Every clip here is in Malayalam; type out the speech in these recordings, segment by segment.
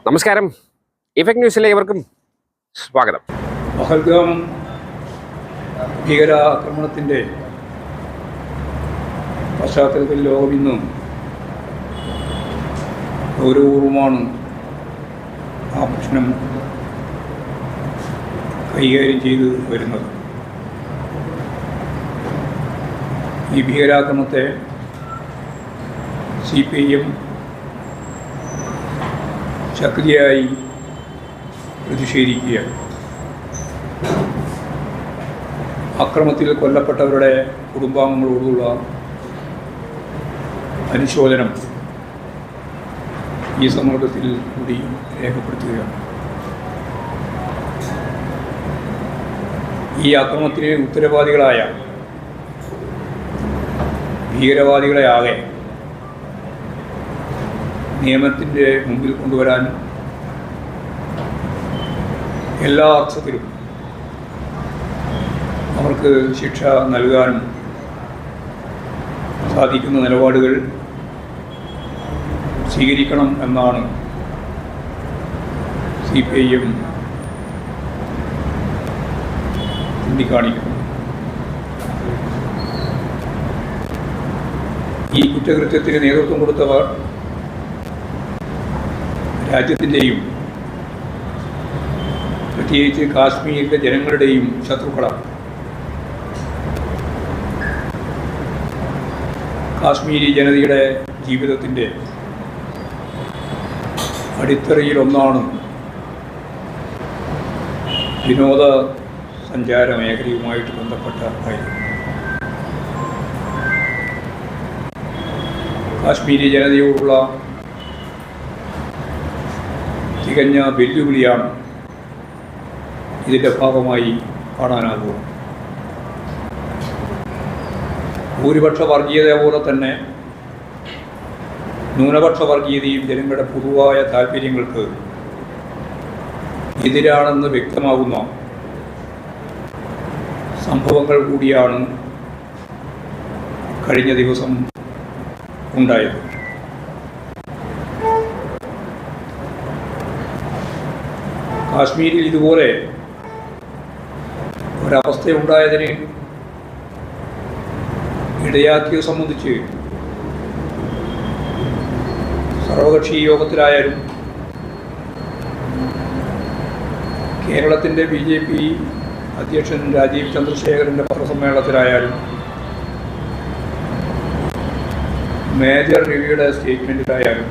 നമസ്കാരം. ഇഫക്ട് ന്യൂസിലെ ഏവർക്കും സ്വാഗതം. പഹൽഗാം ഭീകരാക്രമണത്തിൻ്റെ പശ്ചാത്തലത്തിൽ ലോകം ഇന്നും ഗൗരവപൂർവമാണ് ആ പ്രശ്നം കൈകാര്യം ചെയ്ത് വരുന്നത്. ഈ ഭീകരാക്രമണത്തെ CPIM ശക്തിയായി പ്രതിഷേധിക്കുകയാണ്. അക്രമത്തിൽ കൊല്ലപ്പെട്ടവരുടെ കുടുംബാംഗങ്ങളോടുള്ള അനുശോചനം ഈ സന്ദർഭത്തിൽ കൂടി രേഖപ്പെടുത്തുകയാണ്. ഈ അക്രമത്തിന് ഉത്തരവാദികളായ ഭീകരവാദികളെ ആകെ നിയമത്തിൻ്റെ മുമ്പിൽ കൊണ്ടുവരാൻ എല്ലാ അർത്ഥത്തിലും അവർക്ക് ശിക്ഷ നൽകാനും സാധിക്കുന്ന നിലപാടുകൾ സ്വീകരിക്കണം എന്നാണ് CPIM ചൂണ്ടിക്കാണിക്കുന്നത്. ഈ കുറ്റകൃത്യത്തിന് നേതൃത്വം കൊടുത്തവർ രാജ്യത്തിൻ്റെയും പ്രത്യേകിച്ച് കാശ്മീരിലെ ജനങ്ങളുടെയും ശത്രുക്കളാണ്. കാശ്മീരി ജനതയുടെ ജീവിതത്തിൻ്റെ അടിത്തറയിലൊന്നാണ് വിനോദ സഞ്ചാര മേഖലയുമായിട്ട് ബന്ധപ്പെട്ട കാര്യം. കാശ്മീരി ജനതയോടുള്ള തികഞ്ഞ വെല്ലുവിളിയാണ് ഇതിൻ്റെ ഭാഗമായി കാണാനാകുക. ഭൂരിപക്ഷ വർഗീയത പോലെ തന്നെ ന്യൂനപക്ഷ വർഗീയതയും ജനങ്ങളുടെ പൊതുവായ താല്പര്യങ്ങൾക്ക് എതിരാണെന്ന് വ്യക്തമാകുന്ന സംഭവങ്ങൾ കൂടിയാണ് കഴിഞ്ഞ ദിവസം ഉണ്ടായത്. കാശ്മീരിൽ ഇതുപോലെ ഒരവസ്ഥയുണ്ടായതിന് ഇടയാക്കിയത് സംബന്ധിച്ച് സർവകക്ഷി യോഗത്തിലായാലും കേരളത്തിൻ്റെ BJP അധ്യക്ഷൻ രാജീവ് ചന്ദ്രശേഖരൻ്റെ പത്രസമ്മേളനത്തിലായാലും മേജർ രവിയുടെ സ്റ്റേറ്റ്മെൻറ്റിലായാലും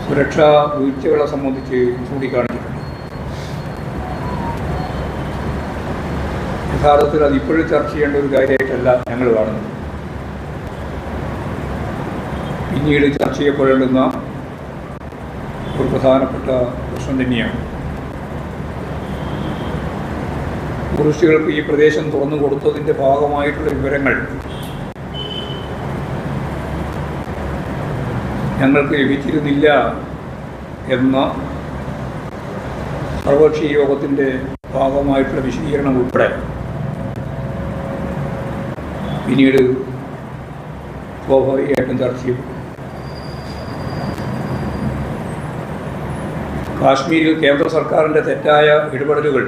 സുരക്ഷാ വീഴ്ചകളെ സംബന്ധിച്ച് ചൂണ്ടിക്കാണിച്ചിട്ടുണ്ട്. യഥാർത്ഥത്തിൽ അതിപ്പോഴും ചർച്ച ചെയ്യേണ്ട ഒരു കാര്യമായിട്ടല്ല ഞങ്ങൾ കാണുന്നത്. പിന്നീട് ചർച്ച ചെയ്യപ്പെടേണ്ടുന്ന ഒരു പ്രധാനപ്പെട്ട പ്രശ്നം തന്നെയാണ്. ടൂറിസ്റ്റുകൾക്ക് ഈ പ്രദേശം തുറന്നു കൊടുത്തതിൻ്റെ ഭാഗമായിട്ടുള്ള വിവരങ്ങൾ ഞങ്ങൾക്ക് ലഭിച്ചിരുന്നില്ല എന്ന സർവകക്ഷി യോഗത്തിൻ്റെ ഭാഗമായിട്ടുള്ള വിശദീകരണം ഉൾപ്പെടെ പിന്നീട് സ്വാഭാവികമായിട്ടും ചർച്ച ചെയ്യും. കാശ്മീരിൽ കേന്ദ്ര സർക്കാരിൻ്റെ തെറ്റായ ഇടപെടലുകൾ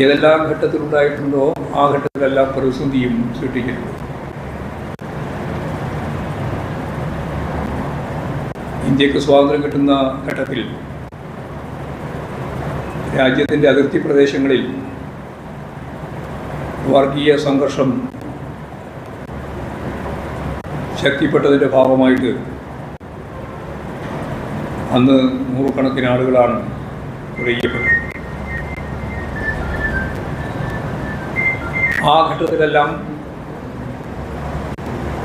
ഏതെല്ലാം ഘട്ടത്തിലുണ്ടായിട്ടുണ്ടോ ആ ഘട്ടത്തിലെല്ലാം പ്രതിസന്ധിയും സൃഷ്ടിച്ചിട്ടുണ്ട്. ഇന്ത്യക്ക് സ്വാതന്ത്ര്യം കിട്ടുന്ന ഘട്ടത്തിൽ രാജ്യത്തിൻ്റെ അതിർത്തി പ്രദേശങ്ങളിൽ വർഗീയ സംഘർഷം ശക്തിപ്പെട്ടതിൻ്റെ ഭാഗമായിട്ട് അന്ന് നൂറുകണക്കിന് ആളുകളാണ് കൊലയ്യപ്പെട്ടത്. ആ ഘട്ടത്തിലെല്ലാം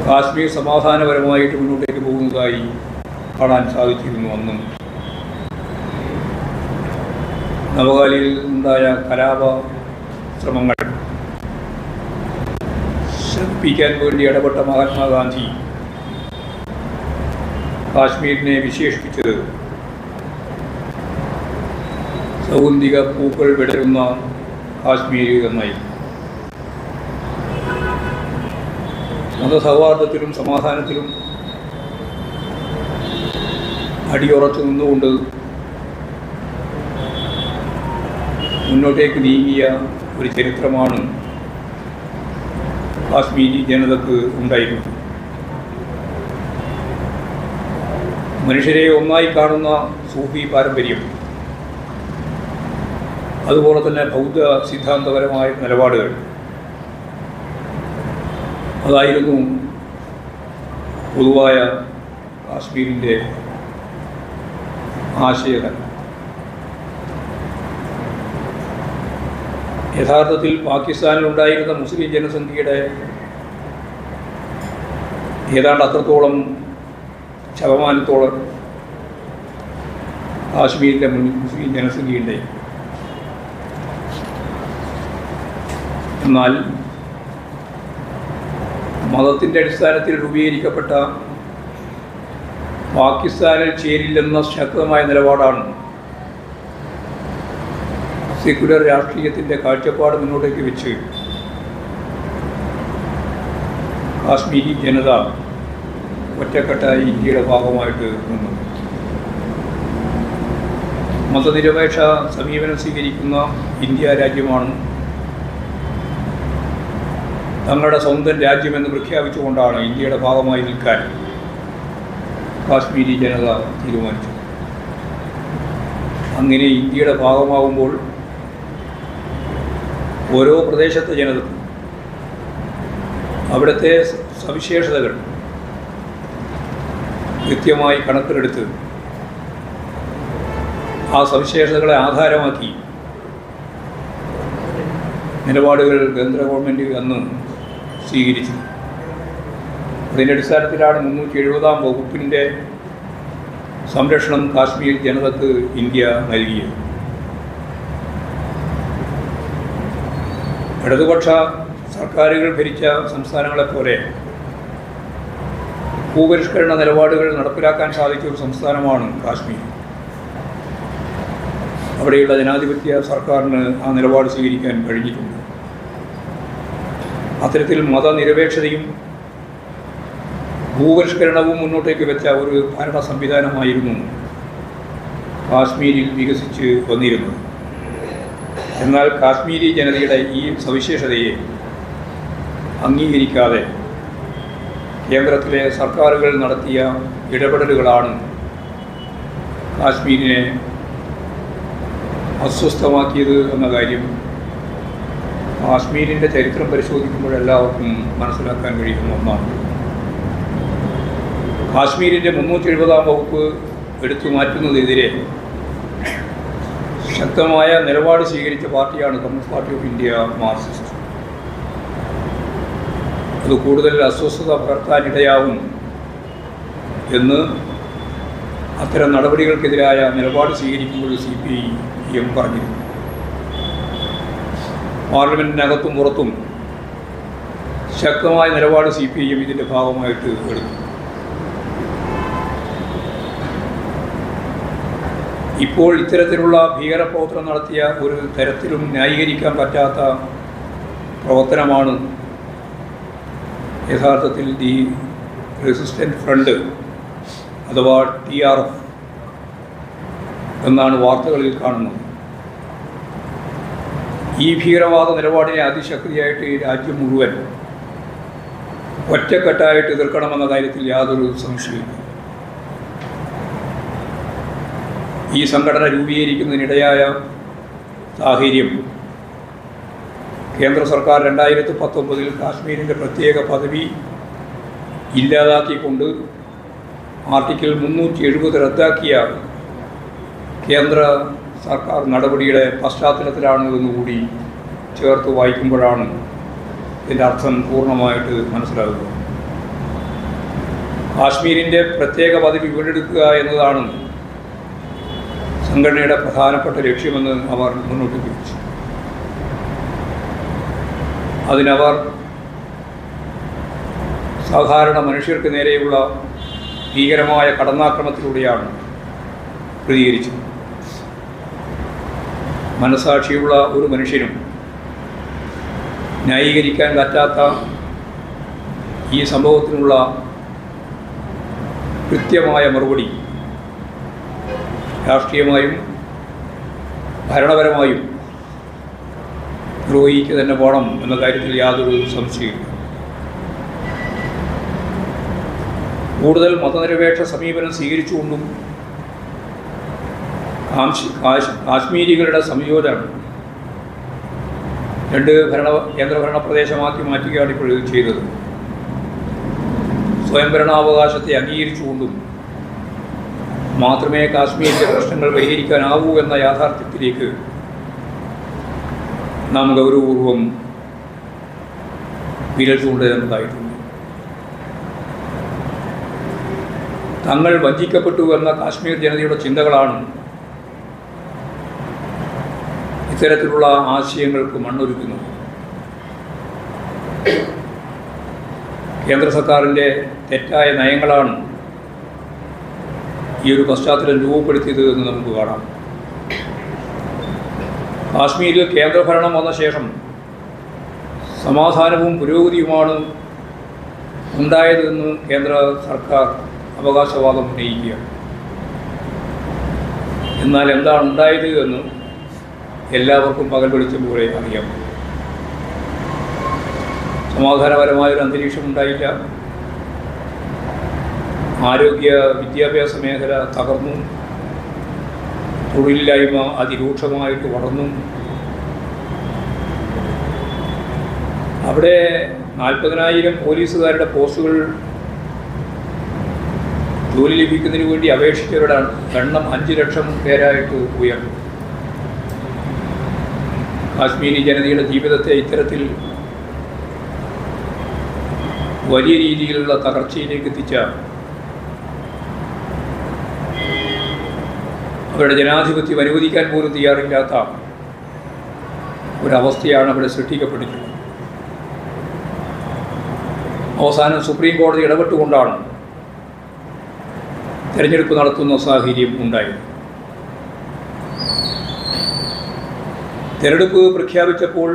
കാശ്മീർ സമാധാനപരമായിട്ട് മുന്നോട്ടേക്ക് പോകുന്നതായി കാണാൻ സാധിച്ചിരുന്നു. അന്നും നവകാലിയിൽ ഉണ്ടായ കലാപ ശ്രമങ്ങൾ ശമിപ്പിക്കാൻ വേണ്ടി ഇടപെട്ട മഹാത്മാഗാന്ധി കാശ്മീരിനെ വിശേഷിപ്പിച്ചത് സൗഗന്ധിക പൂക്കൾ വിടരുന്ന കാശ്മീർ എന്നായി. മതസൗഹാർദ്ദത്തിലും സമാധാനത്തിലും അടിയുറച്ചു നിന്നുകൊണ്ട് മുന്നോട്ടേക്ക് നീങ്ങിയ ഒരു ചരിത്രമാണ് കാശ്മീരി ജനതക്ക് ഉണ്ടായിരുന്നത്. മനുഷ്യരെ ഒന്നായി കാണുന്ന സൂഫി പാരമ്പര്യം, അതുപോലെ തന്നെ ബൗദ്ധ സിദ്ധാന്തപരമായ നിലപാടുകൾ, അതായിരുന്നു പൊതുവായ കാശ്മീരിൻ്റെ ആശയതലം. യഥാർത്ഥത്തിൽ പാകിസ്ഥാനിലുണ്ടായിരുന്ന മുസ്ലിം ജനസംഖ്യയുടെ ഏതാണ്ട് അത്രത്തോളം ശതമാനത്തോളം കാശ്മീരിലെ മുസ്ലിം ജനസംഖ്യയുണ്ട്. എന്നാൽ മതത്തിൻ്റെ അടിസ്ഥാനത്തിൽ രൂപീകരിക്കപ്പെട്ട പാകിസ്ഥാനിൽ ചേരില്ലെന്ന ശക്തമായ നിലപാടാണ് സെക്യുലർ രാഷ്ട്രീയത്തിൻ്റെ കാഴ്ചപ്പാട് മുന്നോട്ടേക്ക് വെച്ച് കാശ്മീരി ജനത ഒറ്റക്കെട്ടായി ഇന്ത്യയുടെ ഭാഗമായിട്ട് നിന്നു. മതനിരപേക്ഷ സമീപനം സ്വീകരിക്കുന്ന ഇന്ത്യ രാജ്യമാണ് തങ്ങളുടെ സ്വന്തം രാജ്യമെന്ന് പ്രഖ്യാപിച്ചുകൊണ്ടാണ് ഇന്ത്യയുടെ ഭാഗമായി നിൽക്കാൻ കാശ്മീരി ജനത തീരുമാനിച്ചു. അങ്ങനെ ഇന്ത്യയുടെ ഭാഗമാകുമ്പോൾ ഓരോ പ്രദേശത്തെ ജനതക്കും അവിടുത്തെ സവിശേഷതകൾ കൃത്യമായി കണക്കിലെടുത്ത് ആ സവിശേഷതകളെ ആധാരമാക്കി നിലപാടുകൾ കേന്ദ്ര ഗവൺമെൻറ് അന്ന് സ്വീകരിച്ചു. അതിൻ്റെ അടിസ്ഥാനത്തിലാണ് 370-ാം വകുപ്പിൻ്റെ സംരക്ഷണം കാശ്മീർ ജനതക്ക് ഇന്ത്യ നൽകിയത്. ഇടതുപക്ഷ സർക്കാരുകൾ ഭരിച്ച സംസ്ഥാനങ്ങളെപ്പോലെ ഭൂപരിഷ്കരണ നിലപാടുകൾ നടപ്പിലാക്കാൻ സാധിച്ച ഒരു സംസ്ഥാനമാണ് കാശ്മീർ. അവിടെയുള്ള ജനാധിപത്യ സർക്കാരിന് ആ നിലപാട് സ്വീകരിക്കാൻ കഴിഞ്ഞിട്ടുണ്ട്. അത്തരത്തിൽ മതനിരപേക്ഷതയും ഭൂപരിഷ്കരണവും മുന്നോട്ടേക്ക് വെച്ച ഒരു ഭരണ സംവിധാനമായിരുന്നു കാശ്മീരിൽ വികസിച്ച് വന്നിരുന്നത്. എന്നാൽ കാശ്മീരി ജനതയുടെ ഈ സവിശേഷതയെ അംഗീകരിക്കാതെ കേന്ദ്രത്തിലെ സർക്കാരുകൾ നടത്തിയ ഇടപെടലുകളാണ് കാശ്മീരിനെ അസ്വസ്ഥമാക്കിയത് എന്ന കാര്യം കാശ്മീരിൻ്റെ ചരിത്രം പരിശോധിക്കുമ്പോഴെല്ലാവർക്കും മനസ്സിലാക്കാൻ കഴിയുന്ന ഒന്നാണ്. കാശ്മീരിൻ്റെ 370-ാം വകുപ്പ് എടുത്തു മാറ്റുന്നതിനെതിരെ ശക്തമായ നിലപാട് സ്വീകരിച്ച പാർട്ടിയാണ് communist party of India Marxist. അത് കൂടുതൽ അസ്വസ്ഥത പകർത്താനിടയാവും എന്ന് അത്തരം നടപടികൾക്കെതിരായ നിലപാട് സ്വീകരിക്കുമ്പോൾ CPIM പറഞ്ഞിരുന്നു. പാർലമെൻറ്റിനകത്തും പുറത്തും ശക്തമായ നിലപാട് CPIM ഇതിൻ്റെ ഭാഗമായിട്ട് എടുത്തു. ഇപ്പോൾ ഇത്തരത്തിലുള്ള ഭീകരപ്രവർത്തനം നടത്തിയ ഒരു തരത്തിലും ന്യായീകരിക്കാൻ പറ്റാത്ത പ്രവർത്തനമാണ് യഥാർത്ഥത്തിൽ ദി റെസിസ്റ്റൻറ്റ് ഫ്രണ്ട് അഥവാ TRF എന്നാണ് വാർത്തകളിൽ കാണുന്നത്. ഈ ഭീകരവാദ നിലപാടിനെ അതിശക്തിയായിട്ട് ഈ രാജ്യം മുഴുവൻ ഒറ്റക്കെട്ടായിട്ട് എതിർക്കണമെന്ന കാര്യത്തിൽ യാതൊരു സംശയമില്ല. ഈ സംഘടന രൂപീകരിക്കുന്നതിനിടയായ സാഹചര്യം കേന്ദ്ര സർക്കാർ 2019 കാശ്മീരിൻ്റെ പ്രത്യേക പദവി ഇല്ലാതാക്കിക്കൊണ്ട് ആർട്ടിക്കിൾ 370 റദ്ദാക്കിയ കേന്ദ്ര സർക്കാർ നടപടിയുടെ പശ്ചാത്തലത്തിലാണ് എന്നുകൂടി ചേർത്ത് വായിക്കുമ്പോഴാണ് ഇതിൻ്റെ അർത്ഥം പൂർണ്ണമായിട്ട് മനസ്സിലാകുക. കാശ്മീരിൻ്റെ പ്രത്യേക പദവി വീണ്ടെടുക്കുക എന്നതാണ് സംഘടനയുടെ പ്രധാനപ്പെട്ട ലക്ഷ്യമെന്ന് അവർ മുന്നോട്ട് വെച്ചു. അതിനവർ സാധാരണ മനുഷ്യർക്ക് നേരെയുള്ള ഭീകരമായ കടന്നാക്രമണത്തിലൂടെയാണ് പ്രതികരിച്ചത്. മനസാക്ഷിയുള്ള ഒരു മനുഷ്യനും ന്യായീകരിക്കാൻ പറ്റാത്ത ഈ സംഭവത്തിനുള്ള കൃത്യമായ മറുപടി രാഷ്ട്രീയമായും ഭരണപരമായും ദ്രോഹിക്ക് തന്നെ പോകണം എന്ന കാര്യത്തിൽ യാതൊരു സംശയമില്ല. കൂടുതൽ മതനിരപേക്ഷ സമീപനം സ്വീകരിച്ചുകൊണ്ടും കാശ്മീരികളുടെ സംയോജനം രണ്ട് കേന്ദ്രഭരണ പ്രദേശമാക്കി മാറ്റുകയാണ് ഇപ്പോൾ ചെയ്തത്. സ്വയംഭരണാവകാശത്തെ അംഗീകരിച്ചുകൊണ്ടും മാത്രമേ കാശ്മീരിലെ പ്രശ്നങ്ങൾ പരിഹരിക്കാനാവൂ എന്ന യാഥാർത്ഥ്യത്തിലേക്ക് നാം ഗൗരവപൂർവം വിരൽ ചൂണ്ടേണ്ടതായിട്ടുണ്ട്. തങ്ങൾ വഞ്ചിക്കപ്പെട്ടു എന്ന കാശ്മീർ ജനതയുടെ ചിന്തകളാണ് ഇത്തരത്തിലുള്ള ആശയങ്ങൾക്ക് മണ്ണൊരുക്കുന്നത്. കേന്ദ്ര സർക്കാരിൻ്റെ തെറ്റായ നയങ്ങളാണ് ഈ ഒരു പശ്ചാത്തലം രൂപപ്പെടുത്തിയത് എന്ന് നമുക്ക് കാണാം. കാശ്മീരിൽ കേന്ദ്രഭരണം വന്ന ശേഷം സമാധാനവും പുരോഗതിയുമാണ് ഉണ്ടായതെന്ന് കേന്ദ്ര സർക്കാർ അവകാശവാദം ഉന്നയിക്കുകയാണ്. എന്നാൽ എന്താണ് ഉണ്ടായത് എന്ന് എല്ലാവർക്കും പകൽ വെളിച്ചം പോലെ അറിയാം. സമാധാനപരമായൊരു അന്തരീക്ഷം ഉണ്ടായില്ല. ആരോഗ്യ വിദ്യാഭ്യാസ മേഖല തകർന്നു. തൊഴിലില്ലായ്മ അതിരൂക്ഷമായിട്ട് വളർന്നു. അവിടെ 40,000 പോലീസുകാരുടെ പോസ്റ്റുകൾ ജോലി ലഭിക്കുന്നതിന് വേണ്ടി അപേക്ഷിച്ചവരുടെ എണ്ണം 5 ലക്ഷം പേരായിട്ട് ഉയർന്നു. കാശ്മീരി ജനതയുടെ ജീവിതത്തെ ഇത്തരത്തിൽ വലിയ രീതിയിലുള്ള തകർച്ചയിലേക്ക് എത്തിച്ച അവരുടെ ജനാധിപത്യം അനുവദിക്കാൻ പോലും തയ്യാറില്ലാത്ത ഒരവസ്ഥയാണ് അവിടെ സൃഷ്ടിക്കപ്പെട്ടിട്ടുള്ളത്. അവസാനം സുപ്രീം കോടതി ഇടപെട്ടുകൊണ്ടാണ് തെരഞ്ഞെടുപ്പ് നടത്തുന്ന സാഹചര്യം ഉണ്ടായത്. തെരഞ്ഞെടുപ്പ് പ്രഖ്യാപിച്ചപ്പോൾ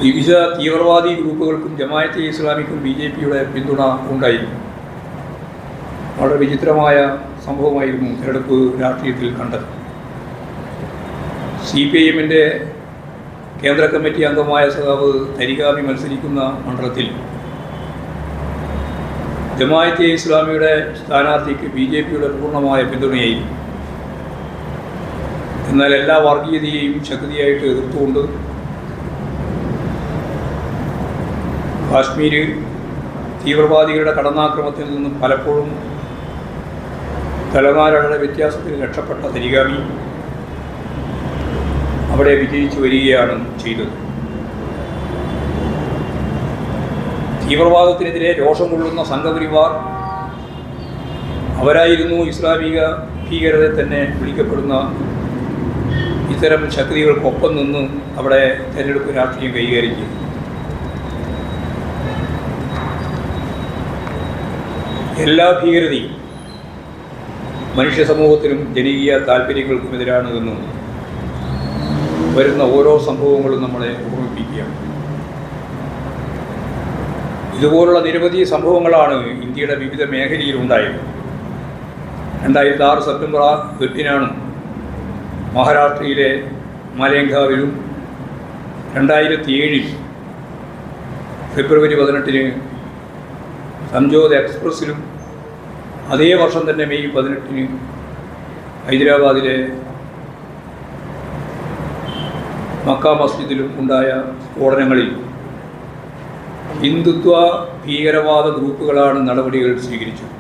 വിവിധ തീവ്രവാദി ഗ്രൂപ്പുകൾക്കും ജമാഅത്തെ ഇസ്ലാമിക്കും BJPയുടെ പിന്തുണ ഉണ്ടായിരുന്നു. വളരെ വിചിത്രമായ സംഭവമായിരുന്നു തെരഞ്ഞെടുപ്പ് രാഷ്ട്രീയത്തിൽ കണ്ടത്. CPIMൻ്റെ കേന്ദ്ര കമ്മിറ്റി അംഗമായ സഖാവ് തരിഗാമി മത്സരിക്കുന്ന മണ്ഡലത്തിൽ ജമാഅത്തെ ഇസ്ലാമിയുടെ സ്ഥാനാർത്ഥിക്ക് BJPയുടെ പൂർണ്ണമായ പിന്തുണയായിരുന്നു. എന്നാൽ എല്ലാ വർഗീയതയെയും ശക്തിയായിട്ട് എതിർത്തുകൊണ്ട് കാശ്മീർ തീവ്രവാദികളുടെ കടന്നാക്രമത്തിൽ നിന്നും പലപ്പോഴും തലമാരകളുടെ വ്യത്യാസത്തിൽ രക്ഷപ്പെട്ട തരിഗാമി അവിടെ വിജയിച്ചു വരികയാണ് ചെയ്തത്. തീവ്രവാദത്തിനെതിരെ രോഷം കൊള്ളുന്ന സംഘപരിവാർ അവരായിരുന്നു ഇസ്ലാമിക ഭീകരതയെ തന്നെ വിളിക്കപ്പെടുന്ന ഇത്തരം ശക്തികൾക്കൊപ്പം നിന്ന് അവിടെ തെരഞ്ഞെടുപ്പ് രാഷ്ട്രീയം കൈകാര്യം ചെയ്തു. എല്ലാ ഭീകരതയും മനുഷ്യ സമൂഹത്തിനും ജനകീയ താല്പര്യങ്ങൾക്കുമെതിരാണ് എന്നും വരുന്ന ഓരോ സംഭവങ്ങളും നമ്മളെ ഓർമ്മിപ്പിക്കുകയാണ്. ഇതുപോലുള്ള നിരവധി സംഭവങ്ങളാണ് ഇന്ത്യയുടെ വിവിധ മേഖലയിലുണ്ടായത്. 2006 സെപ്റ്റംബർ 8-നാണ് മഹാരാഷ്ട്രയിലെ മാലേഗാവിലും 2007 ഫെബ്രുവരി 18-ന് സംജോത് എക്സ്പ്രസ്സിലും അതേ വർഷം തന്നെ മെയ് 18-ന് ഹൈദരാബാദിലെ മക്ക മസ്ജിദിലും ഉണ്ടായ സ്ഫോടനങ്ങളിൽ ഹിന്ദുത്വ ഭീകരവാദ ഗ്രൂപ്പുകളാണ് നടപടികൾ സ്വീകരിച്ചത്.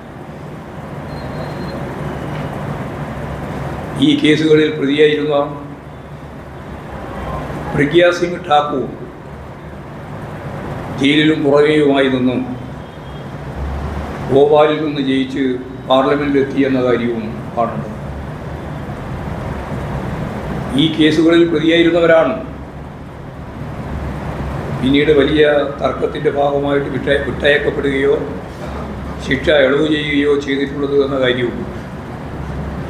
ഈ കേസുകളിൽ പ്രതിയായിരുന്ന പ്രഗ്യാ സിംഗ് ഠാക്കൂർ ജയിലിലും പുറകെയുമായി നിന്നും ഭോപ്പാലിൽ നിന്ന് ജയിച്ച് പാർലമെൻറ്റിലെത്തിയെന്ന കാര്യവും കാണുന്നത്. ഈ കേസുകളിൽ പ്രതിയായിരുന്നവരാണ് പിന്നീട് വലിയ തർക്കത്തിൻ്റെ ഭാഗമായിട്ട് വിട്ടയക്കപ്പെടുകയോ ശിക്ഷ ഇളവ് ചെയ്യുകയോ ചെയ്തിട്ടുള്ളത് എന്ന കാര്യവും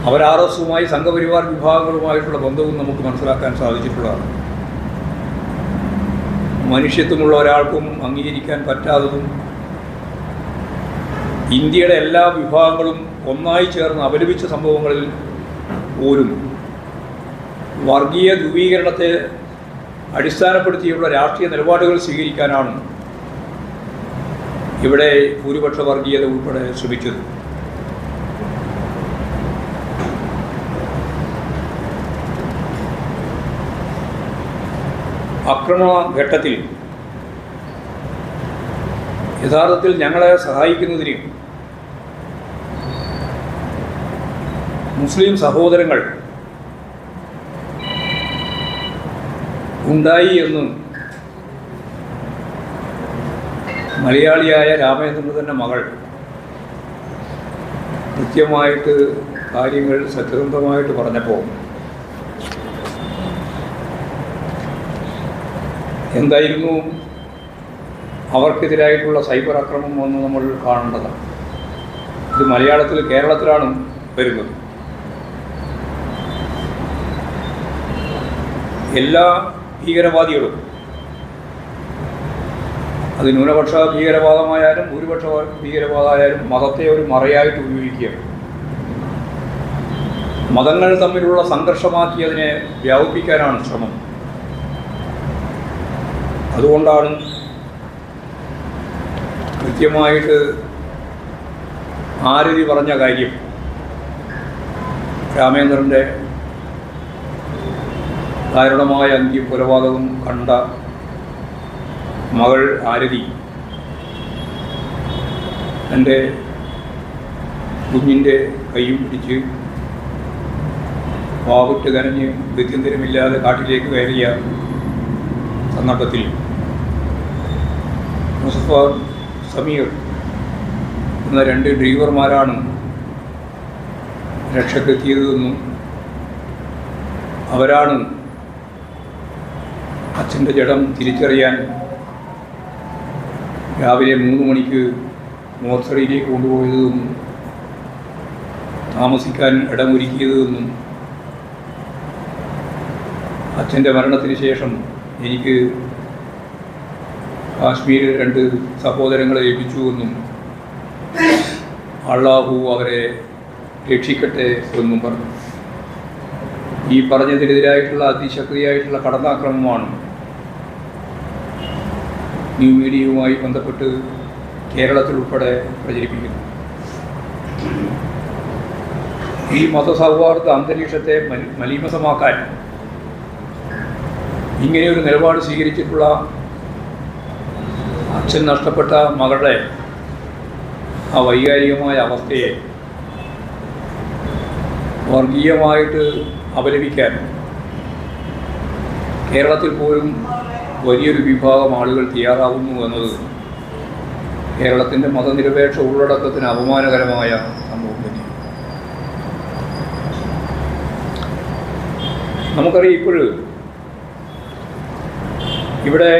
അവർ RSUമായി സംഘപരിവാർ വിഭാഗങ്ങളുമായിട്ടുള്ള ബന്ധവും നമുക്ക് മനസ്സിലാക്കാൻ സാധിച്ചിട്ടുള്ളതാണ്. മനുഷ്യത്വമുള്ള ഒരാൾക്കും അംഗീകരിക്കാൻ പറ്റാത്തതും ഇന്ത്യയുടെ എല്ലാ വിഭാഗങ്ങളും ഒന്നായി ചേർന്ന് അപലപിച്ച സംഭവങ്ങളിൽ പോലും വർഗീയ ധ്രുവീകരണത്തെ അടിസ്ഥാനപ്പെടുത്തിയുള്ള രാഷ്ട്രീയ നിലപാടുകൾ സ്വീകരിക്കാനാണ് ഇവിടെ ഭൂരിപക്ഷ വർഗീയത ഉൾപ്പെടെ ശ്രമിച്ചത്. ആക്രമണ ഘട്ടത്തിൽ യഥാർത്ഥത്തിൽ ഞങ്ങളെ സഹായിക്കുന്നതിന് മുസ്ലിം സഹോദരങ്ങൾ ഉണ്ടായി എന്ന് മലയാളിയായ രാമചന്ദ്രൻ്റെ തന്നെ മകൾ കൃത്യമായിട്ട് കാര്യങ്ങൾ സത്യസന്ധമായിട്ട് പറഞ്ഞപ്പോൾ എന്തായിരുന്നു അവർക്കെതിരായിട്ടുള്ള സൈബർ ആക്രമണം എന്ന് നമ്മൾ കാണേണ്ടതാണ്. ഇത് മലയാളത്തിൽ കേരളത്തിലാണ് വരുന്നത്. എല്ലാ ഭീകരവാദികളും, അത് ന്യൂനപക്ഷ ഭീകരവാദമായാലും ഭൂരിപക്ഷ ഭീകരവാദമായാലും മതത്തെ ഒരു മറയായിട്ട് ഉപയോഗിക്കുകയാണ്. മതങ്ങൾ തമ്മിലുള്ള സംഘർഷമാക്കി അതിനെ വ്യാപിപ്പിക്കാനാണ് ശ്രമം. അതുകൊണ്ടാണ് കൃത്യമായിട്ട് ആരതി പറഞ്ഞ കാര്യം രാമേന്ദ്രൻ്റെ ദാരുണമായ അന്ത്യം കൊലപാതകം കണ്ട മകൾ ആരതി എൻ്റെ കുഞ്ഞിൻ്റെ കൈയും പിടിച്ച് വാവിട്ട് കരഞ്ഞ് ഗത്യന്തരമില്ലാതെ കാട്ടിലേക്ക് കയറിയ സന്ദർഭത്തിൽ മുസഫ സമീർ എന്ന 2 ഡ്രൈവർമാരാണ് രക്ഷക്കെത്തിയതെന്നും അവരാണ് അച്ഛൻ്റെ ജഡം തിരിച്ചറിയാൻ രാവിലെ 3 മണിക്ക് മോർച്ചറിയിലേക്ക് കൊണ്ടുപോയതെന്നും താമസിക്കാൻ ഇടമൊരുക്കിയതെന്നും അച്ഛൻ്റെ മരണത്തിന് ശേഷം എനിക്ക് കാശ്മീരിൽ 2 സഹോദരങ്ങളെ ലഭിച്ചുവെന്നും അള്ളാഹു അവരെ രക്ഷിക്കട്ടെ എന്നും പറഞ്ഞു. ഈ പറഞ്ഞതിനെതിരായിട്ടുള്ള അതിശക്തിയായിട്ടുള്ള കടന്നാക്രമണമാണ് ന്യൂ മീഡിയയുമായി ബന്ധപ്പെട്ട് കേരളത്തിൽ ഉൾപ്പെടെ പ്രചരിപ്പിക്കുന്നു. ഈ മതസൗഹാർദ്ദ അന്തരീക്ഷത്തെ മലീമസമാക്കാൻ ഇങ്ങനെയൊരു നിലപാട് സ്വീകരിച്ചിട്ടുള്ള അച്ഛൻ നഷ്ടപ്പെട്ട മകളുടെ ആ വൈകാരികമായ അവസ്ഥയെ വർഗീയമായിട്ട് അപലപിക്കാൻ കേരളത്തിൽ പോലും വലിയൊരു വിഭാഗം ആളുകൾ തയ്യാറാവുന്നു എന്നത് കേരളത്തിൻ്റെ മതനിരപേക്ഷ ഉള്ളടക്കത്തിന് അപമാനകരമായ സംഭവം തന്നെയാണ്. നമുക്കറിയാം, ഇപ്പോഴും ഇവിടെ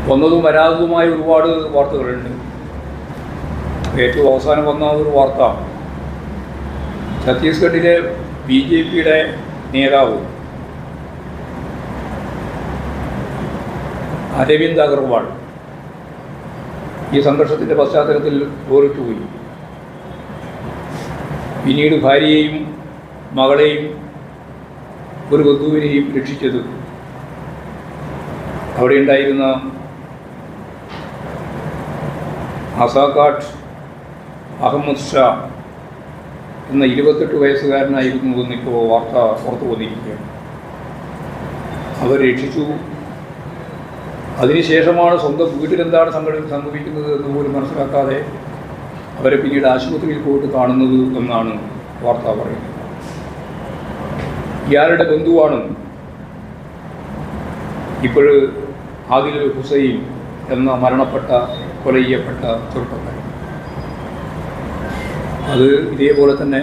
വന്നതും വരാത്തതുമായ ഒരുപാട് വാർത്തകളുണ്ട്. ഏറ്റവും അവസാനം വന്ന ഒരു വാർത്ത ഛത്തീസ്ഗഡിലെ BJPയുടെ നേതാവ് അരവിന്ദ് അഗർവാൾ ഈ സംഘർഷത്തിൻ്റെ പശ്ചാത്തലത്തിൽ വേറിട്ടുപോയി. പിന്നീട് ഭാര്യയെയും മകളെയും ഒരു ബന്ധുവിനെയും രക്ഷിച്ചത് അവിടെ ഉണ്ടായിരുന്ന അസാഖാട്ട് അഹമ്മദ് ഷാ എന്ന 28 വയസ്സുകാരനായിരുന്നു എന്നിപ്പോൾ വാർത്ത പുറത്തു വന്നിരിക്കുകയാണ്. അവർ രക്ഷിച്ചു. അതിനുശേഷമാണ് സ്വന്തം വീട്ടിലെന്താണ് സംഭവിക്കുന്നത് എന്ന് പോലും മനസ്സിലാക്കാതെ അവരെ പിന്നീട് ആശുപത്രിയിൽ പോയിട്ട് കാണുന്നത് എന്നാണ് വാർത്ത പറയുന്നത്. ഇയാളുടെ ബന്ധുവാണ് ഇപ്പോൾ ആദിൽ ഹുസൈൻ എന്ന കൊല ചെയ്യപ്പെട്ട ചെറുപ്പക്കാരൻ. അത് ഇതേപോലെ തന്നെ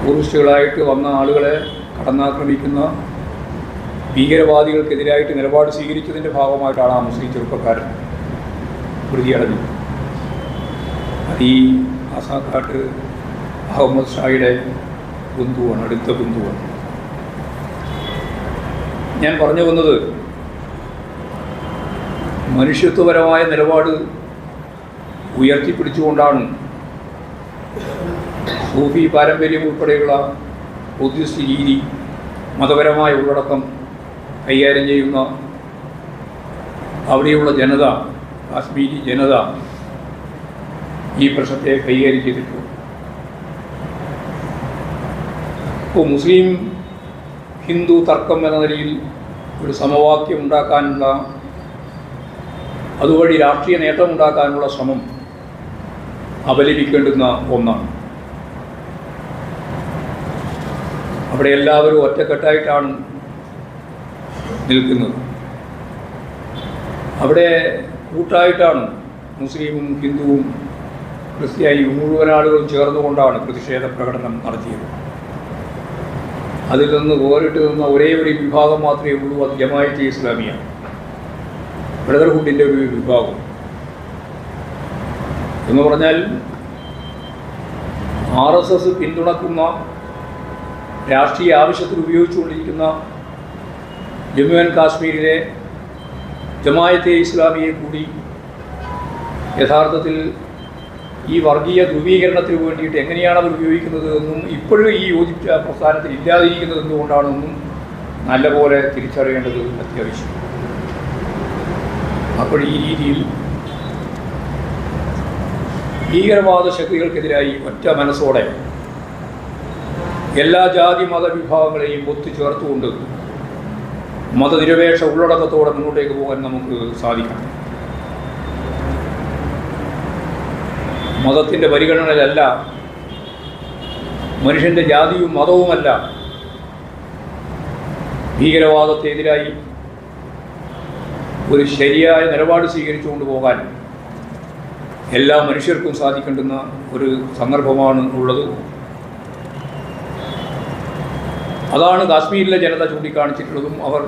ടൂറിസ്റ്റുകളായിട്ട് വന്ന ആളുകളെ കടന്നാക്രമിക്കുന്ന ഭീകരവാദികൾക്കെതിരായിട്ട് നിലപാട് സ്വീകരിച്ചതിൻ്റെ ഭാഗമായിട്ടാണ് ആ മുസ്ലിം ചെറുപ്പക്കാരൻ പ്രതിയടഞ്ഞത്. അത് ഈ അസാഖാട്ട് അഹമ്മദ് ഷായുടെ ബന്ധുവാണ്, അടുത്ത ബന്ധുവാണ്. ഞാൻ പറഞ്ഞു വന്നത്, മനുഷ്യത്വപരമായ നിലപാട് ഉയർത്തിപ്പിടിച്ചുകൊണ്ടാണ് സൂഫി പാരമ്പര്യം ഉൾപ്പെടെയുള്ള ബുദ്ധിസ്റ്റ് രീതി, മതപരമായ ഉള്ളടക്കം കൈകാര്യം ചെയ്യുന്ന അവിടെയുള്ള ജനത, കാശ്മീരി ജനത ഈ പ്രശ്നത്തെ കൈകാര്യം ചെയ്തിട്ടുണ്ട്. ഇപ്പോൾ മുസ്ലിം ഹിന്ദു തർക്കം എന്ന നിലയിൽ ഒരു സമവാക്യം ഉണ്ടാക്കാനുള്ള, അതുവഴി രാഷ്ട്രീയ നേട്ടമുണ്ടാക്കാനുള്ള ശ്രമം അപലപിക്കേണ്ടുന്ന ഒന്നാണ്. അവിടെ എല്ലാവരും ഒറ്റക്കെട്ടായിട്ടാണ് നിൽക്കുന്നത്. അവിടെ കൂട്ടായിട്ടാണ് മുസ്ലിമും ഹിന്ദുവും ക്രിസ്ത്യാനിയും മുഴുവൻ ആളുകളും ചേർന്നുകൊണ്ടാണ് പ്രതിഷേധ പ്രകടനം നടത്തിയത്. അതിൽ നിന്ന് വേറിട്ട് നിന്ന ഒരേ ഒരു വിഭാഗം മാത്രമേ ഉള്ളൂ, അത് ജമാഅത്തെ ഇസ്ലാമിയാണ്, ബ്രദർഹുഡിൻ്റെ ഒരു വിഭാഗം. എന്ന് പറഞ്ഞാൽ RSS പിന്തുണക്കുന്ന രാഷ്ട്രീയ ആവശ്യത്തിൽ ഉപയോഗിച്ചുകൊണ്ടിരിക്കുന്ന ജമ്മു ആൻഡ് കാശ്മീരിലെ ജമാഅത്തെ ഇസ്ലാമിയെ കൂടി യഥാർത്ഥത്തിൽ ഈ വർഗീയ ധ്രുവീകരണത്തിന് വേണ്ടിയിട്ട് എങ്ങനെയാണ് അവർ ഉപയോഗിക്കുന്നത് എന്നും ഇപ്പോഴും ഈ യോജിച്ച പ്രസ്ഥാനത്തിൽ ഇല്ലാതിരിക്കുന്നത് എന്തുകൊണ്ടാണെന്നും നല്ലപോലെ തിരിച്ചറിയേണ്ടത് അത്യാവശ്യം. അപ്പോൾ ഈ രീതിയിൽ ഭീകരവാദ ശക്തികൾക്കെതിരായി ഒറ്റ മനസ്സോടെ എല്ലാ ജാതി മതവിഭാഗങ്ങളെയും ഒത്തുചേർത്തുകൊണ്ട് മതനിരപേക്ഷ ഉള്ളടക്കത്തോടെ മുന്നോട്ടേക്ക് പോകാൻ നമുക്ക് സാധിക്കണം. മതത്തിൻ്റെ പരിഗണനയിലല്ല, മനുഷ്യൻ്റെ ജാതിയും മതവുമല്ല ഭീകരവാദത്തിനെതിരായി ഒരു ശരിയായ നിലപാട് സ്വീകരിച്ചുകൊണ്ട് പോകാൻ എല്ലാ മനുഷ്യർക്കും സാധിക്കേണ്ടുന്ന ഒരു സന്ദർഭമാണ് ഉള്ളത്. അതാണ് കാശ്മീരിലെ ജനത ചൂണ്ടിക്കാണിച്ചിട്ടുള്ളതും അവർ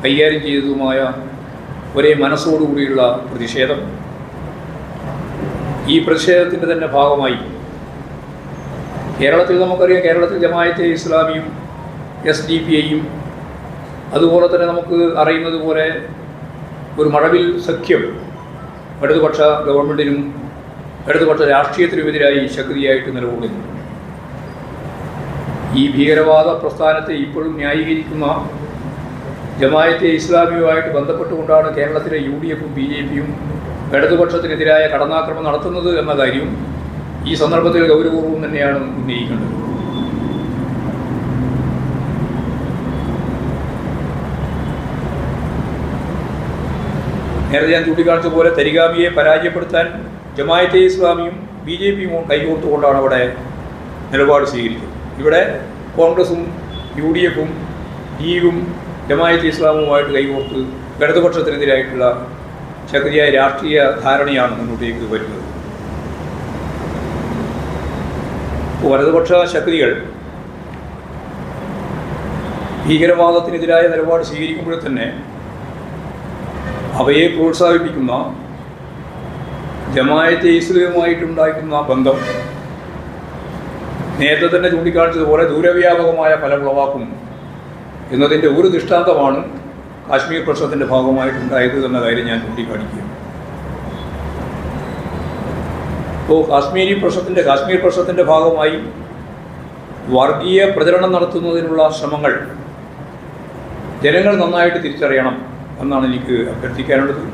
കൈകാര്യം ചെയ്തതുമായ ഒരേ മനസ്സോടുകൂടിയുള്ള പ്രതിഷേധം. ഈ പ്രതിഷേധത്തിൻ്റെ തന്നെ ഭാഗമായി കേരളത്തിൽ നമുക്കറിയാം, കേരളത്തിൽ ജമാഅത്തെ ഇസ്ലാമിയും SDP-യും അതുപോലെ തന്നെ നമുക്ക് അറിയുന്നത് പോലെ ഒരു മഴവിൽ സഖ്യം ഇടതുപക്ഷ ഗവൺമെൻറ്റിനും ഇടതുപക്ഷ രാഷ്ട്രീയത്തിനുമെതിരായി ശക്തിയായിട്ട് നിലകൊള്ളുന്നു. ഈ ഭീകരവാദ പ്രസ്ഥാനത്തെ ഇപ്പോഴും ന്യായീകരിക്കുന്ന ജമാഅത്തെ ഇസ്ലാമിയുമായിട്ട് ബന്ധപ്പെട്ടുകൊണ്ടാണ് കേരളത്തിലെ UDFും BJPയും ഇടതുപക്ഷത്തിനെതിരായ കടന്നാക്രമണം നടത്തുന്നത് എന്ന കാര്യം ഈ സന്ദർഭത്തിൽ ഗൗരവപൂർവ്വം തന്നെയാണ് ഉന്നയിക്കേണ്ടത്. നേരത്തെ ഞാൻ ചൂണ്ടിക്കാണിച്ച പോലെ തരിഗാമിയെ പരാജയപ്പെടുത്താൻ ജമാഅത്തെ ഇസ്ലാമിയും BJPയും കൈകോർത്തുകൊണ്ടാണ് അവിടെ നിലപാട് സ്വീകരിച്ചത്. ഇവിടെ കോൺഗ്രസും UDFും ലീഗും ജമാഅത്തെ ഇസ്ലാമുമായിട്ട് കൈകോർത്ത് ഇടതുപക്ഷത്തിനെതിരായിട്ടുള്ള ശക്തിയായ രാഷ്ട്രീയ ധാരണയാണ് മുന്നോട്ടേക്ക് വരുന്നത്. വലതുപക്ഷ ശക്തികൾ ഭീകരവാദത്തിനെതിരായ നിലപാട് സ്വീകരിക്കുമ്പോൾ തന്നെ അവയെ പ്രോത്സാഹിപ്പിക്കുന്ന ജമാഅത്തെ ഇസ്ലാമുമായിട്ടുണ്ടാക്കുന്ന ബന്ധം നേരത്തെ തന്നെ ചൂണ്ടിക്കാണിച്ചതുപോലെ ദൂരവ്യാപകമായ ഫലം ഉളവാക്കും എന്നതിൻ്റെ ഒരു ദൃഷ്ടാന്തമാണ് കാശ്മീർ പ്രശ്നത്തിൻ്റെ ഭാഗമായിട്ടുണ്ടായത് എന്ന കാര്യം ഞാൻ ചൂണ്ടിക്കാണിക്കുക. ഇപ്പോൾ കാശ്മീർ പ്രശ്നത്തിൻ്റെ ഭാഗമായി വർഗീയ പ്രചരണം നടത്തുന്നതിനുള്ള ശ്രമങ്ങൾ ജനങ്ങൾ നന്നായിട്ട് തിരിച്ചറിയണം എന്നാണ് എനിക്ക് അഭ്യർത്ഥിക്കാനുള്ളത്.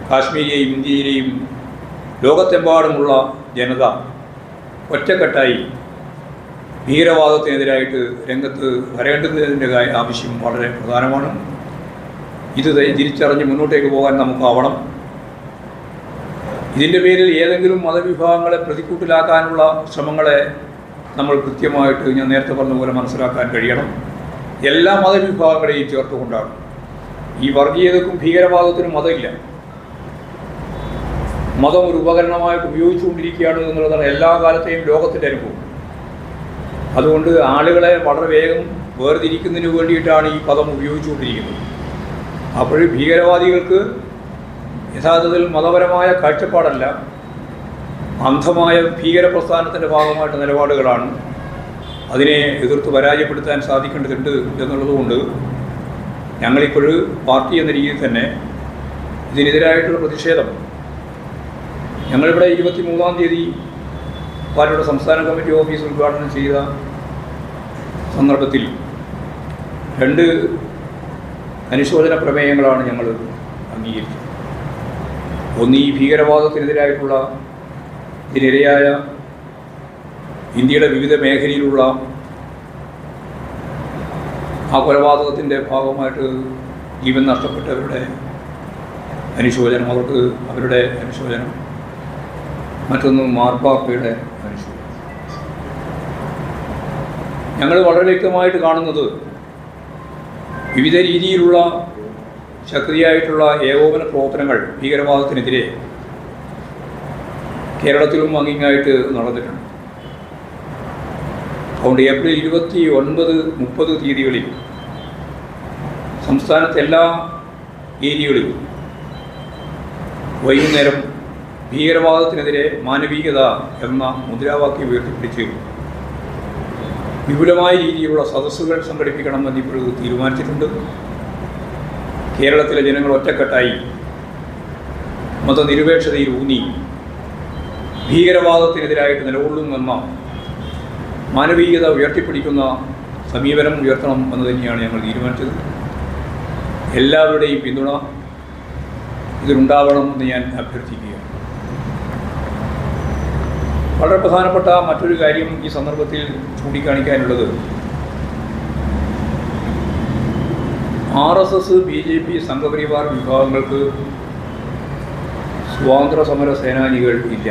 കാശ്മീരിയെയും ഇന്ത്യയിലെയും ലോകത്തെമ്പാടുമുള്ള ജനത ഒറ്റക്കെട്ടായി ഭീകരവാദത്തിനെതിരായിട്ട് രംഗത്ത് വരേണ്ടതിൻ്റെ ആവശ്യം വളരെ പ്രധാനമാണ്. ഇത് തിരിച്ചറിഞ്ഞ് മുന്നോട്ടേക്ക് പോകാൻ നമുക്കാവണം. ഇതിൻ്റെ പേരിൽ ഏതെങ്കിലും മതവിഭാഗങ്ങളെ പ്രതിക്കൂട്ടിലാക്കാനുള്ള ശ്രമങ്ങളെ നമ്മൾ കൃത്യമായിട്ട് ഞാൻ നേരത്തെ പറഞ്ഞ പോലെ മനസ്സിലാക്കാൻ കഴിയണം. എല്ലാ മതവിഭാഗങ്ങളെയും ചേർത്തുകൊണ്ടാണ്. ഈ വർഗീയതക്കും ഭീകരവാദത്തിനും മതമില്ല. മതം ഒരു ഉപകരണമായിട്ട് ഉപയോഗിച്ചുകൊണ്ടിരിക്കുകയാണ് എന്നുള്ളതാണ് എല്ലാ കാലത്തെയും ലോകത്തിൻ്റെ അനുഭവം. അതുകൊണ്ട് ആളുകളെ വളരെ വേഗം വേർതിരിക്കുന്നതിന് വേണ്ടിയിട്ടാണ് ഈ പദം ഉപയോഗിച്ചുകൊണ്ടിരിക്കുന്നത്. അപ്പോൾ ഭീകരവാദികൾക്ക് യഥാർത്ഥത്തിൽ മതപരമായ കാഴ്ചപ്പാടല്ല, അന്ധമായ ഭീകര പ്രസ്ഥാനത്തിൻ്റെ ഭാഗമായിട്ട് നിലപാടുകളാണ്. അതിനെ എതിർത്ത് പരാജയപ്പെടുത്താൻ സാധിക്കേണ്ടതുണ്ട് എന്നുള്ളതുകൊണ്ട് ഞങ്ങളിപ്പോൾ പാർട്ടി എന്ന രീതിയിൽ തന്നെ ഇതിനെതിരായിട്ടുള്ള പ്രതിഷേധം ഞങ്ങളിവിടെ 23-ാം തീയതി പാർട്ടിയുടെ സംസ്ഥാന കമ്മിറ്റി ഓഫീസ് ഉദ്ഘാടനം ചെയ്ത സന്ദർഭത്തിൽ 2 അനുശോചന പ്രമേയങ്ങളാണ് ഞങ്ങൾ അംഗീകരിച്ചത്. ഒന്ന്, ഈ ഭീകരവാദത്തിനെതിരായിട്ടുള്ള ഇതിനിരയായ ഇന്ത്യയുടെ വിവിധ മേഖലയിലുള്ള ആ കൊലപാതകത്തിൻ്റെ ഭാഗമായിട്ട് ജീവൻ നഷ്ടപ്പെട്ടവരുടെ അനുശോചനം, അവരുടെ അനുശോചനം. മറ്റൊന്ന് മാർപ്പാപ്പയുടെ അനുശോചനം. ഞങ്ങൾ വളരെ വ്യക്തമായിട്ട് കാണുന്നത് വിവിധ രീതിയിലുള്ള ശക്തിയായിട്ടുള്ള ഏകോപന പ്രവർത്തനങ്ങൾ ഭീകരവാദത്തിനെതിരെ കേരളത്തിലും അങ്ങിങ്ങായിട്ട് നടന്നിട്ടുണ്ട്. അതുകൊണ്ട് ഏപ്രിൽ 29, 30 തീയതികളിൽ സംസ്ഥാനത്തെ എല്ലാ ഏരിയകളിലും വൈകുന്നേരം ഭീകരവാദത്തിനെതിരെ മാനവികത എന്ന മുദ്രാവാക്യം ഉയർത്തിപ്പിടിച്ച് വിപുലമായ രീതിയിലുള്ള സദസ്സുകൾ സംഘടിപ്പിക്കണമെന്ന് ഇപ്പോൾ തീരുമാനിച്ചിട്ടുണ്ട്. കേരളത്തിലെ ജനങ്ങൾ ഒറ്റക്കെട്ടായി മതനിരപേക്ഷതയിൽ ഊന്നി ഭീകരവാദത്തിനെതിരായിട്ട് നിലകൊള്ളുമെന്ന മാനവികത ഉയർത്തിപ്പിടിക്കുന്ന സമീപനം ഉയർത്തണം എന്ന് തന്നെയാണ് ഞങ്ങൾ തീരുമാനിച്ചത്. എല്ലാവരുടെയും പിന്തുണ ഇതിനുണ്ടാവണം എന്ന് ഞാൻ അഭ്യർത്ഥിക്കുകയാണ്. വളരെ പ്രധാനപ്പെട്ട മറ്റൊരു കാര്യം ഈ സന്ദർഭത്തിൽ ചൂണ്ടിക്കാണിക്കാനുള്ളത്, RSS, BJP, സംഘപരിവാർ വിഭാഗങ്ങൾക്ക് സ്വാതന്ത്ര്യ സമര സേനാനികൾ ഇല്ല.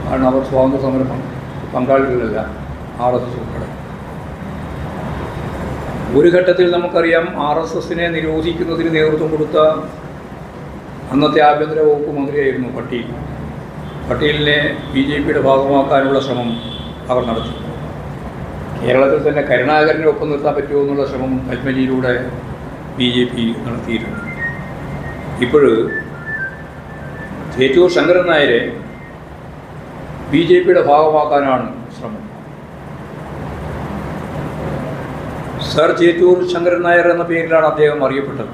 കാരണം അവർ സ്വാതന്ത്ര്യ സമര പങ്കാളികളല്ല, RSS ഉൾപ്പെടെ. ഒരു ഘട്ടത്തിൽ നമുക്കറിയാം RSSനെ നിരോധിക്കുന്നതിന് നേതൃത്വം കൊടുത്ത അന്നത്തെ ആഭ്യന്തര വകുപ്പ് മന്ത്രിയായിരുന്നു പട്ടേൽ. പട്ടേലിനെ BJPയുടെ ഭാഗമാക്കാനുള്ള ശ്രമം അവർ നടത്തി. കേരളത്തിൽ തന്നെ കരുണാകരനെ ഒപ്പം നിർത്താൻ പറ്റുമോ എന്നുള്ള ശ്രമം പത്മജിയിലൂടെ BJP നടത്തിയിട്ടുണ്ട്. ഇപ്പോൾ ചേറ്റൂർ ശങ്കരൻ നായരെ BJPയുടെ ഭാഗമാക്കാനാണ് ശ്രമം. സർ ചേറ്റൂർ ശങ്കരൻ നായർ എന്ന പേരിലാണ് അദ്ദേഹം അറിയപ്പെട്ടത്.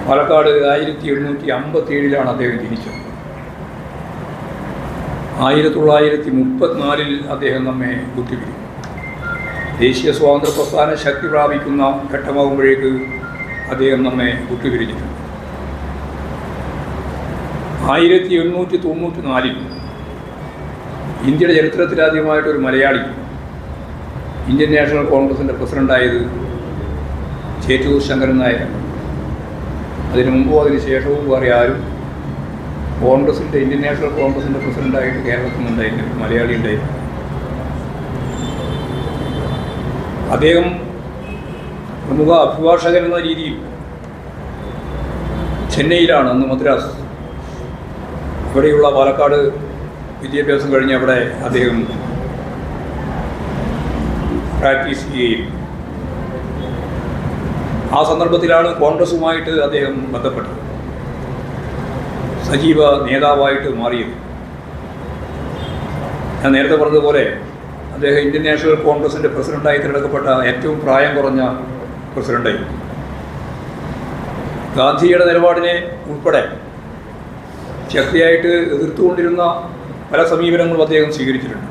പാലക്കാട് 1857 അദ്ദേഹം ജനിച്ചത്. 1934 അദ്ദേഹം നമ്മെ ബുദ്ധിപിടിക്കും. ദേശീയ സ്വാതന്ത്ര്യ പ്രസ്ഥാനം ശക്തി പ്രാപിക്കുന്ന ഘട്ടമാകുമ്പോഴേക്ക് അദ്ദേഹം നമ്മെ വിട്ടുപിരിഞ്ഞിട്ടുണ്ട്. 1894 ഇന്ത്യയുടെ ചരിത്രത്തിലാദ്യമായിട്ടൊരു മലയാളി ഇന്ത്യൻ നാഷണൽ കോൺഗ്രസിൻ്റെ പ്രസിഡൻ്റായത് ചേറ്റൂർ ശങ്കരൻ നായർ. അതിനു മുമ്പും അതിന് ശേഷവും വേറെ ആരും കോൺഗ്രസിൻ്റെ ഇന്ത്യൻ നാഷണൽ കോൺഗ്രസിൻ്റെ പ്രസിഡൻ്റായിട്ട് കേരളത്തിൽ നിന്നുണ്ടായിരുന്നു, മലയാളി ഉണ്ടായിരുന്നു. അദ്ദേഹം പ്രമുഖ അഭിഭാഷകൻ എന്ന രീതിയിൽ ചെന്നൈയിലാണ്, അന്ന് മദ്രാസ്, ഇവിടെയുള്ള പാലക്കാട് വിദ്യാഭ്യാസം കഴിഞ്ഞ് അവിടെ അദ്ദേഹം പ്രാക്ടീസ് ചെയ്യുകയും ആ സന്ദർഭത്തിലാണ് കോൺഗ്രസുമായിട്ട് അദ്ദേഹം ബന്ധപ്പെട്ടത്, സജീവ നേതാവായിട്ട് മാറിയത്. ഞാൻ നേരത്തെ പറഞ്ഞതുപോലെ അദ്ദേഹം ഇന്ത്യൻ നാഷണൽ കോൺഗ്രസിൻ്റെ പ്രസിഡൻ്റായി തിരഞ്ഞെടുക്കപ്പെട്ട ഏറ്റവും പ്രായം കുറഞ്ഞ പ്രസിഡൻ്റായി. ഗാന്ധിയുടെ നിലപാടിനെ ഉൾപ്പെടെ ശക്തിയായിട്ട് എതിർത്തുകൊണ്ടിരുന്ന പല സമീപനങ്ങളും അദ്ദേഹം സ്വീകരിച്ചിട്ടുണ്ട്.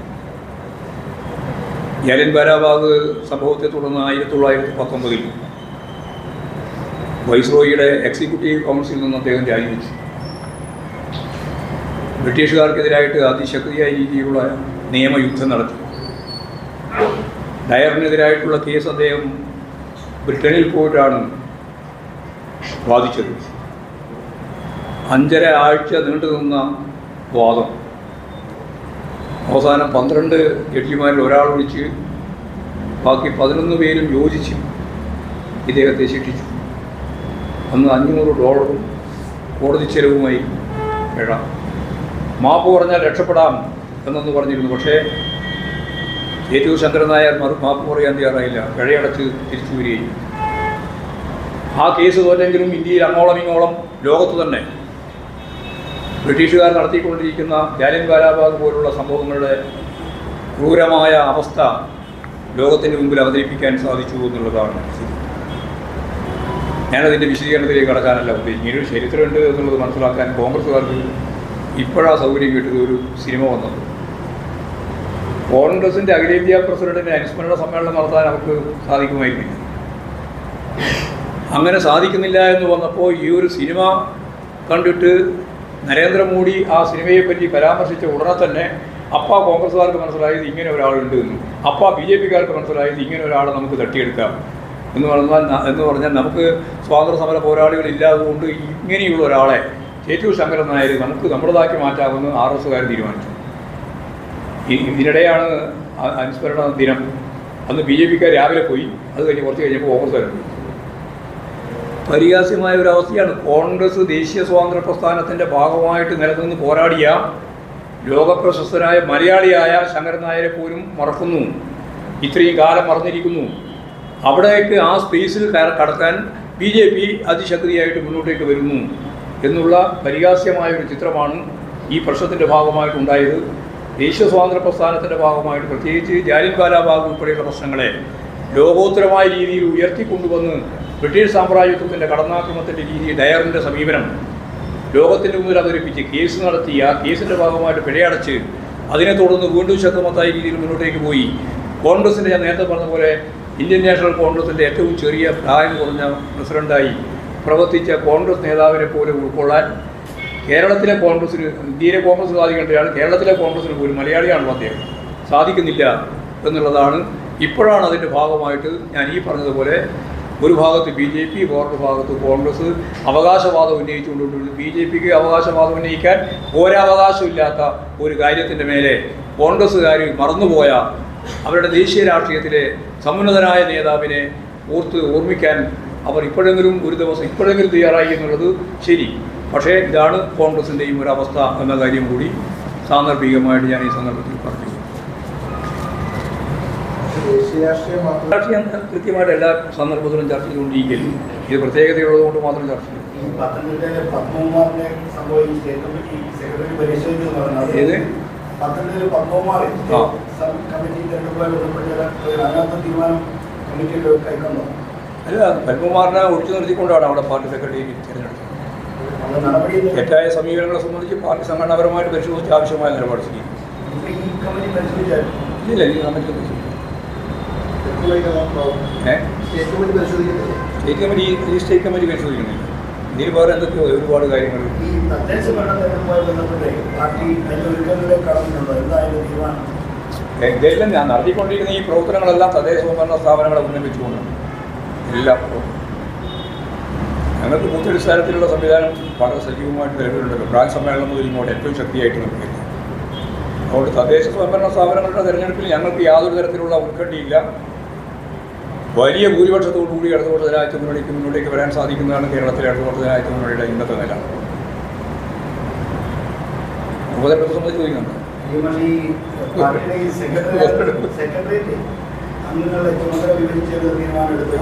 ജാലിയൻ വാലാബാഗ് സംഭവത്തെ തുടർന്ന് 1919 വൈസ്രോയിയുടെ എക്സിക്യൂട്ടീവ് കൗൺസിലിൽ നിന്ന് അദ്ദേഹം രാജിവെച്ചു. ബ്രിട്ടീഷുകാർക്കെതിരായിട്ട് അതിശക്തിയായ രീതിയിലുള്ള നിയമയുദ്ധം നടത്തി. ഡയറിനെതിരായിട്ടുള്ള കേസ് അദ്ദേഹം ബ്രിട്ടനിൽ പോയിട്ടാണ് വാദിച്ചത്. 5.5 ആഴ്ച നീണ്ടുനിന്ന വാദം. അവസാനം 12 ജഡ്ജിമാരിൽ ഒരാൾ ഒഴിച്ച് ബാക്കി 11 പേരും യോജിച്ച് ഇദ്ദേഹത്തെ ശിക്ഷിച്ചു. അന്ന് $500 കോടതി ചെലവുമായി പിഴ. മാപ്പ് പറഞ്ഞാൽ രക്ഷപ്പെടാം എന്നൊന്ന് പറഞ്ഞിരുന്നു. പക്ഷേ ചേറ്റൂർ ശങ്കരൻ നായർ മാപ്പ് പറയാൻ തയ്യാറായില്ല, പിഴയടച്ച് തിരിച്ചു വരികയും. ആ കേസ് തോറ്റെങ്കിലും ഇന്ത്യയിൽ അങ്ങോളം ഇങ്ങോളം ലോകത്ത് തന്നെ ബ്രിട്ടീഷുകാർ നടത്തിക്കൊണ്ടിരിക്കുന്ന ജാലിയൻ വാലാബാഗ് പോലുള്ള സംഭവങ്ങളുടെ ക്രൂരമായ അവസ്ഥ ലോകത്തിന് മുമ്പിൽ അവതരിപ്പിക്കാൻ സാധിച്ചു എന്നുള്ളതാണ്. ഞാനതിൻ്റെ വിശദീകരണത്തിലേക്ക് കടക്കാനല്ല ഉദ്ദേശിക്കുന്നത്. ഇങ്ങനൊരു ചരിത്രമുണ്ട് എന്നുള്ളത് മനസ്സിലാക്കാൻ കോൺഗ്രസ്സുകാർക്ക് ഇപ്പോഴാണ് സൗകര്യം കിട്ടിയത് ഒരു സിനിമ വന്നത്. കോൺഗ്രസിൻ്റെ അഖിലേന്ത്യാ പ്രസിഡന്റിൻ്റെ അനുസ്മരണ സമ്മേളനം നടത്താൻ അവർക്ക് സാധിക്കുമായിരുന്നില്ല. അങ്ങനെ സാധിക്കുന്നില്ല എന്ന് വന്നപ്പോൾ ഈ ഒരു സിനിമ കണ്ടിട്ട് നരേന്ദ്രമോദി ആ സിനിമയെപ്പറ്റി പരാമർശിച്ച ഉടനെ തന്നെ കോൺഗ്രസ്സുകാർക്ക് മനസ്സിലായത് ഇങ്ങനെ ഒരാളുണ്ട് എന്നും BJPക്കാർക്ക് മനസ്സിലായത് ഇങ്ങനെ ഒരാളെ നമുക്ക് തട്ടിയെടുക്കാം എന്ന് പറഞ്ഞാൽ നമുക്ക് സ്വാതന്ത്ര്യ സമര പോരാളികളില്ലാതുകൊണ്ട് ഇങ്ങനെയുള്ള ഒരാളെ ചേറ്റൂർ ശങ്കരൻ നായർ നമുക്ക് നമ്മുടേതാക്കി മാറ്റാമെന്ന് RSകാർ തീരുമാനിച്ചു. ഇതിനിടെയാണ് അനുസ്മരണ ദിനം. അന്ന് BJPക്കാർ രാവിലെ പോയി, അത് കഴിഞ്ഞ് കുറച്ച് കഴിഞ്ഞപ്പോൾ കോൺഗ്രസ്സുകാർ പോയി. പരിഹാസ്യമായ ഒരു അവസ്ഥയാണ്. കോൺഗ്രസ് ദേശീയ സ്വാതന്ത്ര്യ പ്രസ്ഥാനത്തിൻ്റെ ഭാഗമായിട്ട് നിലനിന്ന് പോരാടിയ ലോകപ്രശസ്തനായ മലയാളിയായ ശങ്കരൻ നായരെ പോലും മറക്കുന്നു, ഇത്രയും കാലം മറന്നിരിക്കുന്നു. അവിടേക്ക് ആ സ്പേസിൽ കടക്കാൻ BJP അതിശക്തിയായിട്ട് മുന്നോട്ടേക്ക് വരുന്നു എന്നുള്ള പരിഹാസ്യമായ ഒരു ചിത്രമാണ് ഈ പ്രശ്നത്തിൻ്റെ ഭാഗമായിട്ടുണ്ടായത്. ദേശീയ സ്വാതന്ത്ര്യ പ്രസ്ഥാനത്തിൻ്റെ ഭാഗമായിട്ട് പ്രത്യേകിച്ച് ജാലിയൻവാലാ ബാഗ് ഉൾപ്പെടെയുള്ള പ്രശ്നങ്ങളെ ലോകോത്തരമായ രീതിയിൽ ഉയർത്തിക്കൊണ്ടുവന്ന് ബ്രിട്ടീഷ് സാമ്രാജ്യത്വത്തിൻ്റെ കടന്നാക്രമണത്തിൻ്റെ രീതി ഡയറിൻ്റെ സമീപനം ലോകത്തിൻ്റെ മുന്നിൽ അവതരിപ്പിച്ച് കേസ് നടത്തി ആ കേസിൻ്റെ ഭാഗമായിട്ട് പിഴയടച്ച് അതിനെ തുടർന്ന് വീണ്ടും ശക്തമത്തായ രീതിയിൽ മുന്നോട്ടേക്ക് പോയി. കോൺഗ്രസിൻ്റെ ഞാൻ നേരത്തെ പറഞ്ഞ പോലെ ഇന്ത്യൻ നാഷണൽ കോൺഗ്രസിൻ്റെ ഏറ്റവും ചെറിയ പ്രായം കുറഞ്ഞ പ്രസിഡൻ്റായി പ്രവർത്തിച്ച കോൺഗ്രസ് നേതാവിനെ പോലെ ഉൾക്കൊള്ളാൻ കേരളത്തിലെ കോൺഗ്രസ്സിന്, ഇന്ത്യയിലെ കോൺഗ്രസ് സാധിക്കേണ്ടതാണ്, കേരളത്തിലെ കോൺഗ്രസ്സിന് പോലും മലയാളിയാണല്ലോ അദ്ദേഹം, സാധിക്കുന്നില്ല എന്നുള്ളതാണ്. ഇപ്പോഴാണ് അതിൻ്റെ ഭാഗമായിട്ട് ഞാൻ ഈ പറഞ്ഞതുപോലെ ഒരു ഭാഗത്ത് BJP, വേറൊരു ഭാഗത്ത് കോൺഗ്രസ് അവകാശവാദം ഉന്നയിച്ചുകൊണ്ടിട്ടുണ്ട്. BJPക്ക് അവകാശവാദം ഉന്നയിക്കാൻ ഒരവകാശമില്ലാത്ത ഒരു കാര്യത്തിൻ്റെ മേലെ കോൺഗ്രസ്സുകാർ മറന്നുപോയ അവരുടെ ദേശീയ രാഷ്ട്രീയത്തിലെ സമുന്നതനായ നേതാവിനെ ഓർമ്മിക്കാൻ അവർ ഇപ്പോഴെങ്കിലും ഒരു ദിവസം തയ്യാറായി എന്നുള്ളത് ശരി. പക്ഷേ ഇതാണ് കോൺഗ്രസിൻ്റെയും ഒരു അവസ്ഥ എന്ന കാര്യം കൂടി സാന്ദർഭികമായിട്ട് ഞാൻ ഈ സന്ദർഭത്തിൽ പറഞ്ഞു. രാഷ്ട്രീയം കൃത്യമായിട്ട് എല്ലാ സന്ദർഭത്തിലും ചർച്ച ചെയ്തുകൊണ്ടിരിക്കുകയും ഇത് പ്രത്യേകതയുള്ളത് കൊണ്ട് മാത്രം ചർച്ച ചെയ്യും. ഏത് അല്ല, പത്മകുമാറിനെ ഒഴിച്ചു നിർത്തിക്കൊണ്ടാണ് അവിടെ പാർട്ടി സെക്രട്ടറി തിരഞ്ഞെടുത്തത്. തെറ്റായ സമീപനങ്ങളെ സംബന്ധിച്ച് പാർട്ടി സംഘടനാപരമായിട്ട് പരിശോധിച്ച് ആവശ്യമായ നിലപാട് സ്വീകരിക്കും. ഇല്ല, ഈ കമ്മിറ്റി സ്റ്റേറ്റ് കമ്മിറ്റി പരിശോധിക്കുന്നില്ല. ഇതിന് വേറെ എന്തൊക്കെയോ ഒരുപാട് കാര്യങ്ങൾ ഇതെല്ലാം ഞാൻ നടത്തിക്കൊണ്ടിരിക്കുന്ന ഈ പ്രവർത്തനങ്ങളെല്ലാം തദ്ദേശ സ്വയംഭരണ സ്ഥാപനങ്ങളെ ഉന്നമിച്ചുകൊണ്ടാണ് എല്ലാം. ഞങ്ങൾക്ക് ബൂത്തടിസ്ഥാനത്തിലുള്ള സംവിധാനം വളരെ സജീവമായിട്ട് നിലവിലുണ്ടല്ലോ. ബ്രാഞ്ച് സമ്മേളനം മുതൽ ഇങ്ങോട്ട് ഏറ്റവും ശക്തിയായിട്ട് നിൽക്കില്ല. അതുകൊണ്ട് തദ്ദേശ സ്വയംഭരണ സ്ഥാപനങ്ങളുടെ തെരഞ്ഞെടുപ്പിൽ ഞങ്ങൾക്ക് യാതൊരു തരത്തിലുള്ള ഉത്കണ്ഠയില്ല. വലിയ ഭൂരിപക്ഷത്തോടുകൂടി ഇടതുപക്ഷ ജനാധിപത്യ മുന്നണിക്ക് മുന്നോട്ടേക്ക് വരാൻ സാധിക്കുന്നതാണ് കേരളത്തിലെ ഇടതുപക്ഷ ജനാധിപത്യ മുന്നണിയുടെ ഇന്നത്തെ നില. ഉപതെരഞ്ഞെടുപ്പ് സംബന്ധിച്ച് ചോദിക്കുന്നുണ്ട്.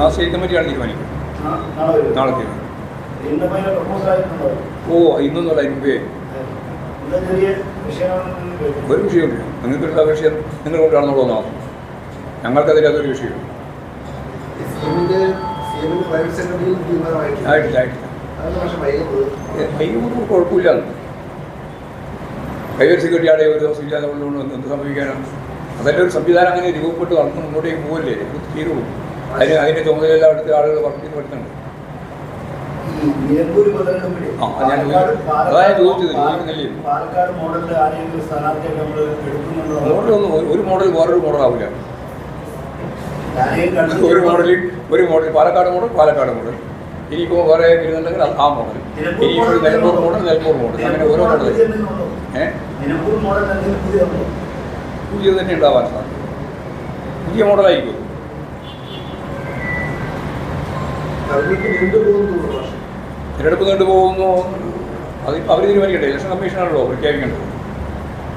ആ സ്റ്റേറ്റ് കമ്മിറ്റിയാണ് തീരുമാനിക്കുന്നത്. നാളെ തീരുമാനം. ഇന്നൊന്നുമല്ല, അതിന് ഒരു വിഷയമില്ല. നിങ്ങൾക്കുള്ള വിഷയം നിങ്ങൾ കൊണ്ടാണെന്നുള്ളത് മാത്രം. ഞങ്ങൾക്കതിൽ അതൊരു വിഷയമില്ല. ആയിട്ടില്ല. കുഴപ്പമില്ല. പ്രൈവറ്റ് സെക്യൂരിറ്റിയുടെ ഒരു ദിവസം ഇല്ലാതെ കൊണ്ടുകൊണ്ട് എന്ത് സംഭവിക്കാനാണ്? അതെല്ലാം ഒരു സംവിധാനം അങ്ങനെ രൂപപ്പെട്ട് നടന്ന് മുന്നോട്ടേക്ക് പോകല്ലേ, തീരുള്ളൂ. അതിൻ്റെ ചുമതലയെല്ലാം എടുത്ത് ആളുകൾ വർക്ക് ചെയ്ത് പഠിക്കുന്നുണ്ട്. അതായത് ചോദിച്ചത് മോഡലൊന്നും ഒരു മോഡൽ വേറൊരു മോഡലാവില്ല. ഒരു മോഡൽ പാലക്കാട് മോഡൽ ഇനിയിപ്പോൾ വേറെ വരുന്നുണ്ടെങ്കിൽ ആ മോഡൽ, ഇനിയിപ്പോൾ നിലമ്പൂർ മോഡൽ അങ്ങനെ ഓരോ മോഡൽ പുതിയത് തന്നെ ഉണ്ടാവാൻ സാധിക്കും. പുതിയ മോഡലായിരിക്കും. തിരഞ്ഞെടുപ്പ് നീണ്ടുപോകുന്നു, അത് അവർ തീരുമാനിക്കട്ടെ. ഇലക്ഷൻ കമ്മീഷനാണല്ലോ പ്രഖ്യാപിക്കേണ്ടത്.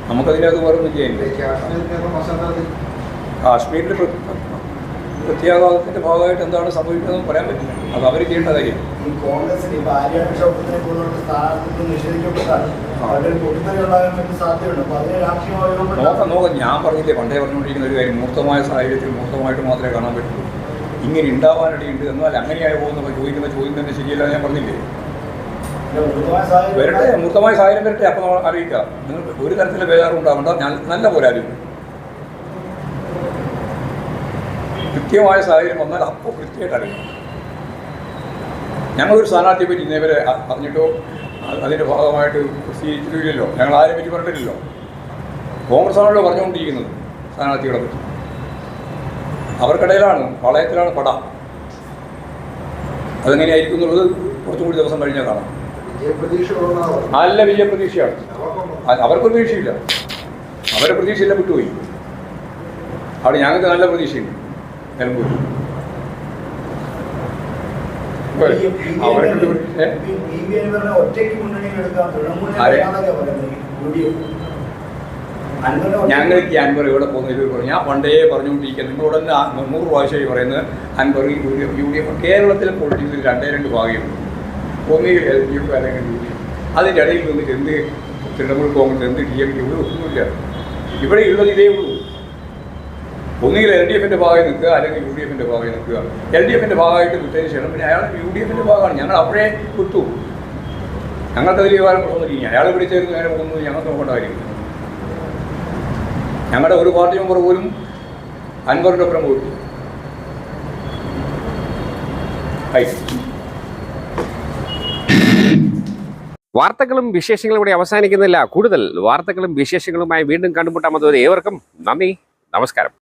നമുക്കതിനകത്ത് വേറൊന്നും ചെയ്യാനില്ല. കാശ്മീരിൽ പ്രത്യാഘാതത്തിൻ്റെ ഭാഗമായിട്ട് എന്താണ് സംഭവിക്കുന്നതെന്ന് പറയാൻ പറ്റില്ല. അത് അവർ ചെയ്യേണ്ട കാര്യം. നോക്കാം. ഞാൻ പറഞ്ഞില്ലേ, പണ്ടേ പറഞ്ഞുകൊണ്ടിരിക്കുന്ന ഒരു കാര്യം, മൂർത്തമായ സാഹചര്യത്തിൽ മൂർത്തമായിട്ട് മാത്രമേ കാണാൻ പറ്റുള്ളൂ. ഇങ്ങനെ ഉണ്ടാവാനിടയുണ്ട്. എന്നാൽ അങ്ങനെയായി പോകുന്ന ചോദിക്കുന്ന ചോദ്യം തന്നെ ശരിയല്ല ഞാൻ പറഞ്ഞില്ലേ. വരട്ടെ, മൂർത്തമായ സാഹചര്യം വരട്ടെ, അപ്പം നമ്മൾ അറിയിക്കാം. നിങ്ങൾ ഒരു തരത്തിലെ ബേജാറും ഉണ്ടാവേണ്ട. ഞാൻ നല്ല പോലെ അറിയിക്കും. കൃത്യമായ സാഹചര്യം വന്നാൽ അപ്പോൾ കൃത്യമായിട്ട് അറിയാം. ഞങ്ങളൊരു സ്ഥാനാർത്ഥിയെ പറ്റി ഇന്നേവരെ പറഞ്ഞിട്ടോ അതിൻ്റെ ഭാഗമായിട്ട് പ്രസിദ്ധീകരിച്ചിട്ടില്ലല്ലോ. ഞങ്ങൾ ആരെ പറ്റി പറഞ്ഞിട്ടില്ലല്ലോ. കോൺഗ്രസ് ആണല്ലോ പറഞ്ഞുകൊണ്ടിരിക്കുന്നത് സ്ഥാനാർത്ഥികളെ പറ്റി. അവർക്കിടയിലാണ്, വളയത്തിലാണ് പട. അതെങ്ങനെയായിരിക്കും എന്നുള്ളത് കുറച്ചും കൂടി ദിവസം കഴിഞ്ഞാൽ കാണാം. നല്ല വലിയ പ്രതീക്ഷയാണ്. അവർക്കൊരു പ്രതീക്ഷയില്ല. അവരുടെ പ്രതീക്ഷയില്ല, വിട്ടുപോയി. അവിടെ ഞങ്ങൾക്ക് നല്ല പ്രതീക്ഷയുണ്ട്. നിലമ്പൂർ ഞങ്ങൾക്ക് ഈ അൻവർ ഇവിടെ പോകുന്നത് ഞാൻ പണ്ടേ പറഞ്ഞുകൊണ്ടിരിക്കുക. നിങ്ങളോട് തന്നെ 100 പ്രാവശ്യമായി പറയുന്നത് അൻവർ UDF കേരളത്തിലെ പൊളിറ്റിക്സിൽ 2 ഭാഗമുണ്ട്. ഒന്നുകിൽ LDF അല്ലെങ്കിൽ UDF. അതിൻ്റെ ഇടയിൽ നിന്നിട്ട് എന്ത് തൃണമൂൽ കോൺഗ്രസ്, എന്ത് DMK, ഇവിടെ ഒന്നുമില്ല. ഇവിടെ ഉള്ളത് ഇതേ ഉള്ളൂ. ഒന്നുകിൽ LDFിൻ്റെ ഭാഗമായി നിൽക്കുക, അല്ലെങ്കിൽ UDFിൻ്റെ ഭാഗമായി നിൽക്കുക. LDFിൻ്റെ ഭാഗമായിട്ട് വിട്ടതിന് ശേഷം പിന്നെ അയാൾ UDFിൻ്റെ ഭാഗമാണ്. ഞങ്ങൾ അപ്പോഴേ വിട്ടു. ഞങ്ങൾക്കതിൽ വിവാദം പ്രശ്നമൊന്നുമില്ല. അയാൾ പിടിച്ചേർന്ന് നേരെ പോകുന്നത് ഞങ്ങൾക്ക് നോക്കേണ്ട കാര്യമില്ല. ഞങ്ങളുടെ ഒരു പാർട്ടി മെമ്പർ പോലും അൻവറിൻ്റെ ഒപ്പം പോയിട്ടു. വാർത്തകളും വിശേഷങ്ങളും ഇവിടെ അവസാനിക്കുന്നില്ല. കൂടുതൽ വാർത്തകളും വിശേഷങ്ങളുമായി വീണ്ടും കണ്ടുമുട്ടാൻ. അതുവരെ ഏവർക്കും നന്ദി, നമസ്കാരം.